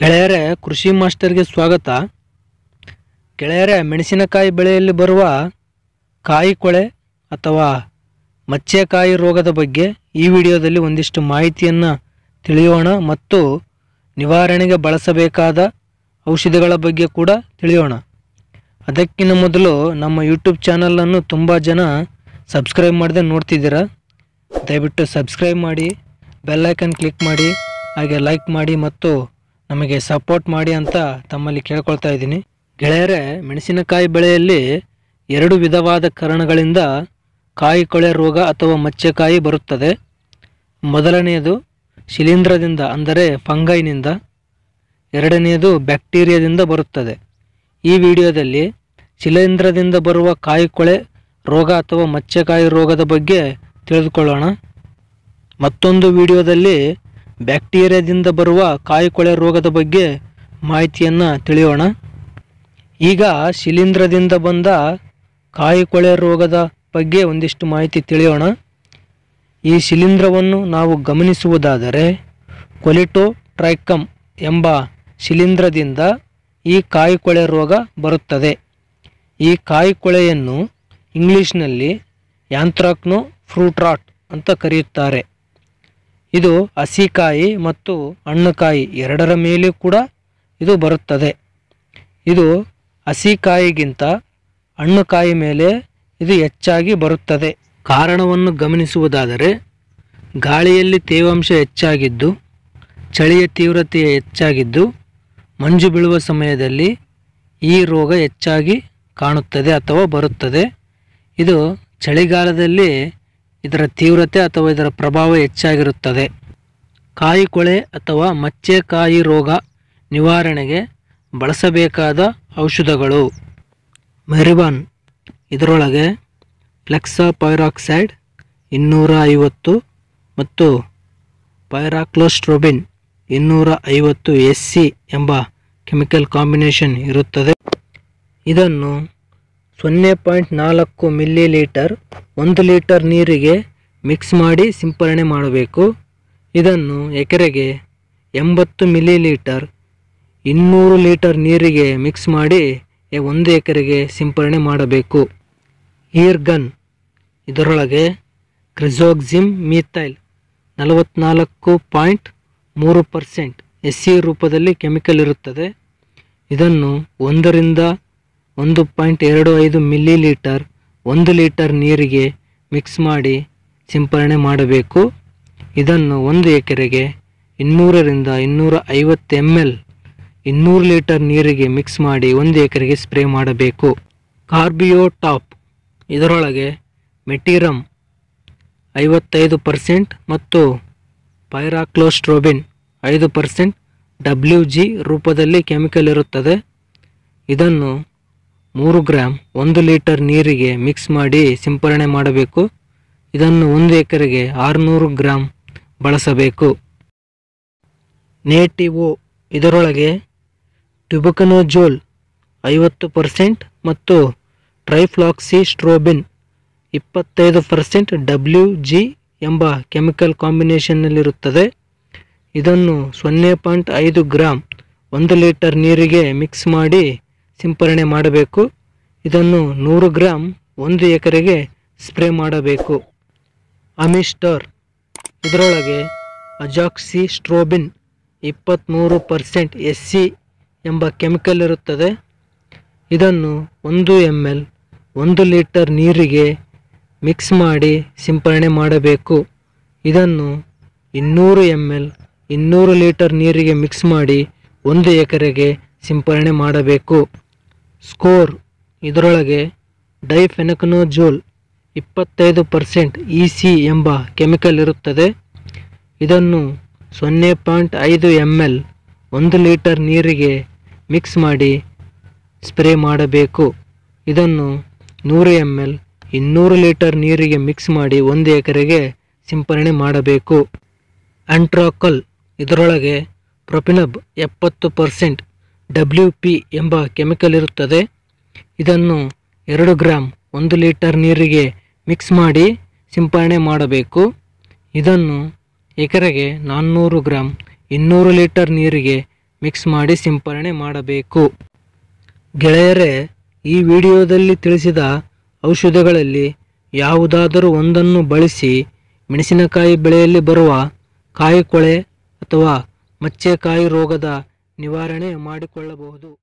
ಗೆಳೆಯರೇ, ಕೃಷಿ ಮಾಸ್ಟರ್ಗೆ ಸ್ವಾಗತ. ಗೆಳೆಯರೇ, ಮೆಣಸಿನಕಾಯಿ ಬೆಳೆಯಲ್ಲಿ ಬರುವ ಕಾಯಿ ಕೊಳೆ ಅಥವಾ ಮಚ್ಚೆಕಾಯಿ ರೋಗದ ಬಗ್ಗೆ ಈ ವಿಡಿಯೋದಲ್ಲಿ ಒಂದಿಷ್ಟು ಮಾಹಿತಿಯನ್ನು ತಿಳಿಯೋಣ ಮತ್ತು ನಿವಾರಣೆಗೆ ಬಳಸಬೇಕಾದ ಔಷಧಿಗಳ ಬಗ್ಗೆ ಕೂಡ ತಿಳಿಯೋಣ. ಅದಕ್ಕಿಂತ ಮೊದಲು ನಮ್ಮ ಯೂಟ್ಯೂಬ್ ಚಾನಲನ್ನು ತುಂಬ ಜನ ಸಬ್ಸ್ಕ್ರೈಬ್ ಮಾಡದೆ ನೋಡ್ತಿದ್ದೀರಾ. ದಯವಿಟ್ಟು ಸಬ್ಸ್ಕ್ರೈಬ್ ಮಾಡಿ, ಬೆಲ್ ಐಕನ್ ಕ್ಲಿಕ್ ಮಾಡಿ, ಹಾಗೆ ಲೈಕ್ ಮಾಡಿ ಮತ್ತು ನಮಗೆ ಸಪೋರ್ಟ್ ಮಾಡಿ ಅಂತ ತಮ್ಮಲ್ಲಿ ಕೇಳ್ಕೊಳ್ತಾ ಇದ್ದೀನಿ. ಗೆಳೆಯರೇ, ಮೆಣಸಿನಕಾಯಿ ಬೆಳೆಯಲ್ಲಿ ಎರಡು ವಿಧವಾದ ಕಾರಣಗಳಿಂದ ಕಾಯಿ ಕೊಳೆ ರೋಗ ಅಥವಾ ಮಚ್ಚೆಕಾಯಿ ಬರುತ್ತದೆ. ಮೊದಲನೆಯದು ಶಿಲೀಂಧ್ರದಿಂದ ಅಂದರೆ ಫಂಗೈನಿಂದ, ಎರಡನೆಯದು ಬ್ಯಾಕ್ಟೀರಿಯಾದಿಂದ ಬರುತ್ತದೆ. ಈ ವಿಡಿಯೋದಲ್ಲಿ ಶಿಲೀಂಧ್ರದಿಂದ ಬರುವ ಕಾಯಿ ಕೊಳೆ ರೋಗ ಅಥವಾ ಮಚ್ಚೆಕಾಯಿ ರೋಗದ ಬಗ್ಗೆ ತಿಳಿದುಕೊಳ್ಳೋಣ. ಮತ್ತೊಂದು ವಿಡಿಯೋದಲ್ಲಿ ಬ್ಯಾಕ್ಟೀರಿಯಾದಿಂದ ಬರುವ ಕಾಯಿ ಕೊಳೆ ರೋಗದ ಬಗ್ಗೆ ಮಾಹಿತಿಯನ್ನು ತಿಳಿಯೋಣ. ಈಗ ಶಿಲೀಂಧ್ರದಿಂದ ಬಂದ ಕಾಯಿ ಕೊಳೆ ರೋಗದ ಬಗ್ಗೆ ಒಂದಿಷ್ಟು ಮಾಹಿತಿ ತಿಳಿಯೋಣ. ಈ ಶಿಲೀಂಧ್ರವನ್ನು ನಾವು ಗಮನಿಸುವುದಾದರೆ ಕೊಲಿಟೋಟ್ರೈಕಮ್ ಎಂಬ ಶಿಲೀಂಧ್ರದಿಂದ ಈ ಕಾಯಿ ಕೊಳೆ ರೋಗ ಬರುತ್ತದೆ. ಈ ಕಾಯಿ ಕೊಳೆಯನ್ನು ಇಂಗ್ಲಿಷ್ನಲ್ಲಿ ಆಂಥ್ರಾಕ್ನೋ ಫ್ರೂಟ್ ರಾಟ್ ಅಂತ ಕರೆಯುತ್ತಾರೆ. ಇದು ಹಸಿಕಾಯಿ ಮತ್ತು ಹಣ್ಣುಕಾಯಿ ಎರಡರ ಮೇಲೆ ಕೂಡ ಇದು ಬರುತ್ತದೆ. ಇದು ಹಸಿಕಾಯಿಗಿಂತ ಹಣ್ಣುಕಾಯಿ ಮೇಲೆ ಇದು ಹೆಚ್ಚಾಗಿ ಬರುತ್ತದೆ. ಕಾರಣವನ್ನು ಗಮನಿಸುವುದಾದರೆ ಗಾಳಿಯಲ್ಲಿ ತೇವಾಂಶ ಹೆಚ್ಚಾಗಿದ್ದು, ಚಳಿಯ ತೀವ್ರತೆ ಹೆಚ್ಚಾಗಿದ್ದು, ಮಂಜು ಬೀಳುವ ಸಮಯದಲ್ಲಿ ಈ ರೋಗ ಹೆಚ್ಚಾಗಿ ಕಾಣುತ್ತದೆ ಅಥವಾ ಬರುತ್ತದೆ. ಇದು ಚಳಿಗಾಲದಲ್ಲಿ ಇದರ ತೀವ್ರತೆ ಅಥವಾ ಇದರ ಪ್ರಭಾವ ಹೆಚ್ಚಾಗಿರುತ್ತದೆ. ಕಾಯಿ ಕೊಳೆ ಅಥವಾ ಮಚ್ಚೆಕಾಯಿ ರೋಗ ನಿವಾರಣೆಗೆ ಬಳಸಬೇಕಾದ ಔಷಧಗಳು: ಮೆರಿವಾನ್, ಇದರೊಳಗೆ ಫ್ಲೆಕ್ಸಾಪೈರಾಕ್ಸೈಡ್ 250 ಮತ್ತು ಪೈರಾಕ್ಲೋಸ್ಟ್ರೋಬಿನ್ 250 SC ಎಂಬ ಕೆಮಿಕಲ್ ಕಾಂಬಿನೇಷನ್ ಇರುತ್ತದೆ. ಇದನ್ನು 0.4 ಮಿಲಿಲೀಟರ್ 1 ಲೀಟರ್ ನೀರಿಗೆ ಮಿಕ್ಸ್ ಮಾಡಿ ಸಿಂಪರಣೆ ಮಾಡಬೇಕು. ಇದನ್ನು ಎಕರೆಗೆ 80 ಮಿಲಿಲೀಟರ್ 200 ಲೀಟರ್ ನೀರಿಗೆ ಮಿಕ್ಸ್ ಮಾಡಿ 1 ಎಕರೆಗೆ ಸಿಂಪರಣೆ ಮಾಡಬೇಕು. ಈರ್ಗನ್, ಇದರೊಳಗೆ ಕ್ರಿಸೋಕ್ಸಿಮ್ ಮೀಥೈಲ್ 44.3% SC ರೂಪದಲ್ಲಿ ಕೆಮಿಕಲ್ ಇರುತ್ತದೆ. ಇದನ್ನು 1 ರಿಂದ 1.25 ಮಿಲಿಲೀಟರ್ 1 ಲೀಟರ್ ನೀರಿಗೆ ಮಿಕ್ಸ್ ಮಾಡಿ ಸಿಂಪರಣೆ ಮಾಡಬೇಕು. ಇದನ್ನು 1 ಎಕರೆಗೆ 200 ರಿಂದ 250 ml 200 ಲೀಟರ್ ನೀರಿಗೆ ಮಿಕ್ಸ್ ಮಾಡಿ 1 ಎಕರೆಗೆ ಸ್ಪ್ರೇ ಮಾಡಬೇಕು. ಕಾರ್ಬಿಯೋಟಾಪ್, ಇದರೊಳಗೆ ಮೆಟಿರಮ್ 55% ಮತ್ತು ಪೈರಾಕ್ಲೋಸ್ಟ್ರೋಬಿನ್ 5% WG ರೂಪದಲ್ಲಿ ಕೆಮಿಕಲ್ ಇರುತ್ತದೆ. ಇದನ್ನು 3 ಗ್ರಾಂ 1 ಲೀಟರ್ ನೀರಿಗೆ ಮಿಕ್ಸ್ ಮಾಡಿ ಸಿಂಪರಣೆ ಮಾಡಬೇಕು. ಇದನ್ನು 1 ಎಕರೆಗೆ 600 ಗ್ರಾಂ ಬಳಸಬೇಕು. ನೇಟಿವೋ, ಇದರೊಳಗೆ ಟ್ಯುಬಕನೋಜೋಲ್ 50% ಮತ್ತು ಟ್ರೈಫ್ಲಾಕ್ಸಿಸ್ಟ್ರೋಬಿನ್ 25% WG ಎಂಬ ಕೆಮಿಕಲ್ ಕಾಂಬಿನೇಷನ್ನಲ್ಲಿರುತ್ತದೆ. ಇದನ್ನು 0.5 ಗ್ರಾಂ 1 ಲೀಟರ್ ನೀರಿಗೆ ಮಿಕ್ಸ್ ಮಾಡಿ ಸಿಂಪರಣೆ ಮಾಡಬೇಕು. ಇದನ್ನು 100 ಗ್ರಾಂ 1 ಎಕರೆಗೆ ಸ್ಪ್ರೇ ಮಾಡಬೇಕು. ಅಮಿಸ್ಟರ್, ಇದರೊಳಗೆ ಅಜಾಕ್ಸಿಸ್ಟ್ರೋಬಿನ್ 23% SC ಎಂಬ ಕೆಮಿಕಲ್ ಇರುತ್ತದೆ. ಇದನ್ನು 1 ml 1 ಲೀಟರ್ ನೀರಿಗೆ ಮಿಕ್ಸ್ ಮಾಡಿ ಸಿಂಪರಣೆ ಮಾಡಬೇಕು. ಇದನ್ನು 200 ml 200 ಲೀಟರ್ ನೀರಿಗೆ ಮಿಕ್ಸ್ ಮಾಡಿ 1 ಎಕರೆಗೆ ಸಿಂಪರಣೆ ಮಾಡಬೇಕು. ಸ್ಕೋರ್, ಇದರೊಳಗೆ ಡೈಫೆನಕನೋಜೋಲ್ 25% EC ಎಂಬ ಕೆಮಿಕಲ್ ಇರುತ್ತದೆ. ಇದನ್ನು 0.5 ml 1 ಲೀಟರ್ ನೀರಿಗೆ ಮಿಕ್ಸ್ ಮಾಡಿ ಸ್ಪ್ರೇ ಮಾಡಬೇಕು. ಇದನ್ನು 100 ml 200 ಲೀಟರ್ ನೀರಿಗೆ ಮಿಕ್ಸ್ ಮಾಡಿ 1 ಎಕರೆಗೆ ಸಿಂಪರಣೆ ಮಾಡಬೇಕು. ಆಂಟ್ರಾಕಲ್, ಇದರೊಳಗೆ ಪ್ರೊಪಿನಬ್ 70% WP ಎಂಬ ಕೆಮಿಕಲ್ ಇರುತ್ತದೆ. ಇದನ್ನು 2 ಗ್ರಾಂ 1 ಲೀಟರ್ ನೀರಿಗೆ ಮಿಕ್ಸ್ ಮಾಡಿ ಸಿಂಪರಣೆ ಮಾಡಬೇಕು. ಇದನ್ನು ಎಕರೆಗೆ 400 ಗ್ರಾಂ 200 ಲೀಟರ್ ನೀರಿಗೆ ಮಿಕ್ಸ್ ಮಾಡಿ ಸಿಂಪರಣೆ ಮಾಡಬೇಕು. ಗೆಳೆಯರೇ, ಈ ವಿಡಿಯೋದಲ್ಲಿ ತಿಳಿಸಿದ ಔಷಧಗಳಲ್ಲಿ ಯಾವುದಾದರೂ ಒಂದನ್ನು ಬಳಸಿ ಮೆಣಸಿನಕಾಯಿ ಬೆಳೆಯಲ್ಲಿ ಬರುವ ಕಾಯಿ ಕೊಳೆ ಅಥವಾ ಮಚ್ಚೆ ಕಾಯಿ ರೋಗದ ನಿವಾರಣೆ ಮಾಡಿಕೊಳ್ಳಬಹುದು.